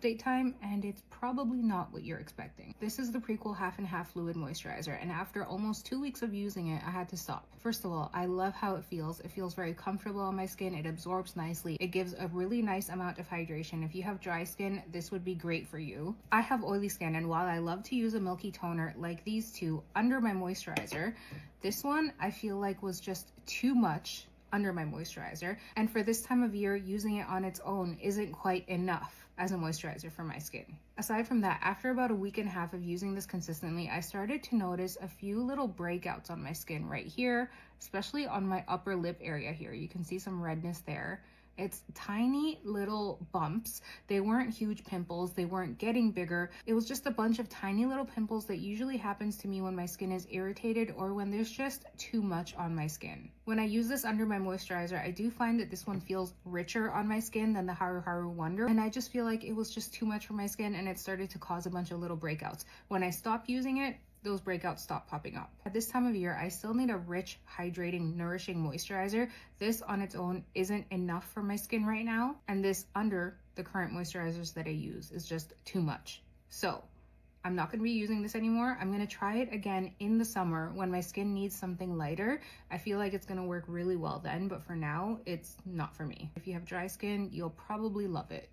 update time, and it's probably not what you're expecting. This is the Prequel Half and Half Fluid Moisturizer, and after almost 2 weeks of using it, I had to stop. First of all, I love how it feels. It feels very comfortable on my skin. It absorbs nicely. It gives a really nice amount of hydration. If you have dry skin, this would be great for you. I have oily skin, and while I love to use a milky toner like these two under my moisturizer, this one I feel like was just too much under my moisturizer, and for this time of year, using it on its own isn't quite enough as a moisturizer for my skin. Aside from that, after about a week and a half of using this consistently, I started to notice a few little breakouts on my skin right here, especially on my upper lip area here. You can see some redness there. It's tiny little bumps. They weren't huge pimples. They weren't getting bigger. It was just a bunch of tiny little pimples that usually happens to me when my skin is irritated or when there's just too much on my skin. When I use this under my moisturizer, I do find that this one feels richer on my skin than the Haru Haru Wonder, and I just feel like it was just too much for my skin and it started to cause a bunch of little breakouts. When I stopped using it, those breakouts stop popping up. At this time of year, I still need a rich, hydrating, nourishing moisturizer. This on its own isn't enough for my skin right now, and this under the current moisturizers that I use is just too much. So I'm not gonna be using this anymore. I'm gonna try it again in the summer when my skin needs something lighter. I feel like it's gonna work really well then, but for now, it's not for me. If you have dry skin, you'll probably love it.